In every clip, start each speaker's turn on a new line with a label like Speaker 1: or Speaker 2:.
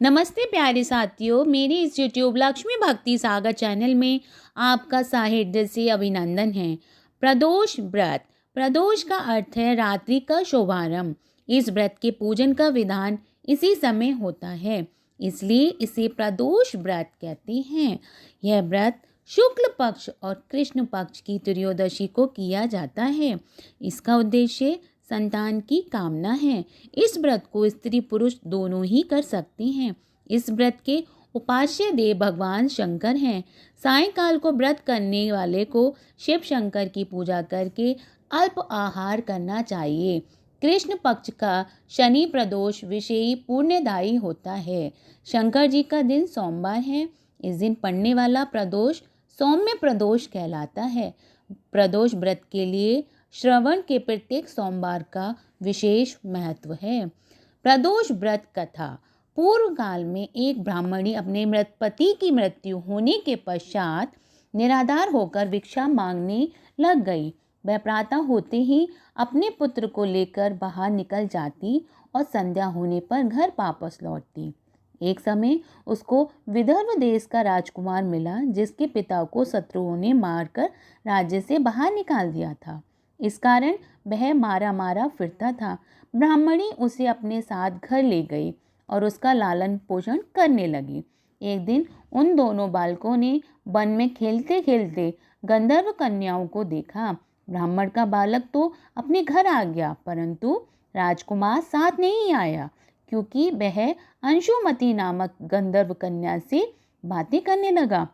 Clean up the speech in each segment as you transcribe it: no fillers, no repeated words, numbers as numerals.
Speaker 1: नमस्ते प्यारे साथियों, मेरे इस यूट्यूब लक्ष्मी भक्ति सागर चैनल में आपका साहित्य से अभिनंदन है। प्रदोष व्रत। प्रदोष का अर्थ है रात्रि का शुभारंभ। इस व्रत के पूजन का विधान इसी समय होता है, इसलिए इसे प्रदोष व्रत कहते हैं। यह व्रत शुक्ल पक्ष और कृष्ण पक्ष की त्रयोदशी को किया जाता है। इसका उद्देश्य संतान की कामना है। इस व्रत को स्त्री पुरुष दोनों ही कर सकते हैं। इस व्रत के उपास्य देव भगवान शंकर हैं। सायंकाल को व्रत करने वाले को शिव शंकर की पूजा करके अल्प आहार करना चाहिए। कृष्ण पक्ष का शनि प्रदोष विषयी पुण्यदायी होता है। शंकर जी का दिन सोमवार है। इस दिन पड़ने वाला प्रदोष सौम्य प्रदोष कहलाता है। प्रदोष व्रत के लिए श्रवण के प्रत्येक सोमवार का विशेष महत्व है। प्रदोष व्रत कथा। पूर्व काल में एक ब्राह्मणी अपने मृत पति की मृत्यु होने के पश्चात निराधार होकर भिक्षा मांगने लग गई। वह प्रातः होते ही अपने पुत्र को लेकर बाहर निकल जाती और संध्या होने पर घर वापस लौटती। एक समय उसको विदर्भ देश का राजकुमार मिला, जिसके पिता को शत्रुओं ने मारकर राज्य से बाहर निकाल दिया था। इस कारण वह मारा मारा फिरता था। ब्राह्मणी उसे अपने साथ घर ले गई और उसका लालन पोषण करने लगी। एक दिन उन दोनों बालकों ने वन में खेलते खेलते गंधर्व कन्याओं को देखा। ब्राह्मण का बालक तो अपने घर आ गया, परंतु राजकुमार साथ नहीं आया, क्योंकि वह अंशुमति नामक गंधर्व कन्या से बातें करने लगा।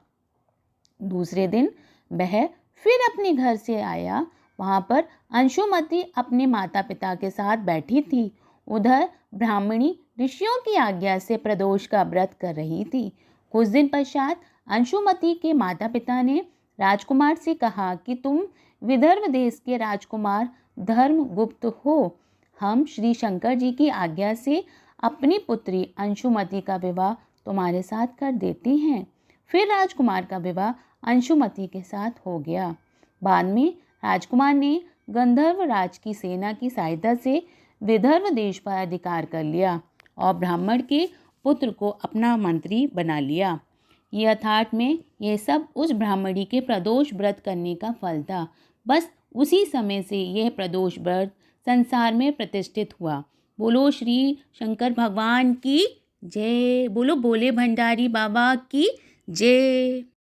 Speaker 1: दूसरे दिन वह फिर अपने घर से आया। वहाँ पर अंशुमति अपने माता पिता के साथ बैठी थी। उधर ब्राह्मणी ऋषियों की आज्ञा से प्रदोष का व्रत कर रही थी। कुछ दिन पश्चात अंशुमति के माता पिता ने राजकुमार से कहा कि तुम विदर्भ देश के राजकुमार धर्मगुप्त हो। हम श्री शंकर जी की आज्ञा से अपनी पुत्री अंशुमति का विवाह तुम्हारे साथ कर देते हैं। फिर राजकुमार का विवाह अंशुमति के साथ हो गया। बाद में राजकुमार ने गंधर्व राज की सेना की सहायता से विदर्भ देश पर अधिकार कर लिया और ब्राह्मण के पुत्र को अपना मंत्री बना लिया। यथार्थ में यह सब उस ब्राह्मणी के प्रदोष व्रत करने का फल था। बस उसी समय से यह प्रदोष व्रत संसार में प्रतिष्ठित हुआ। बोलो श्री शंकर भगवान की जय। बोलो भोले भंडारी बाबा की जय।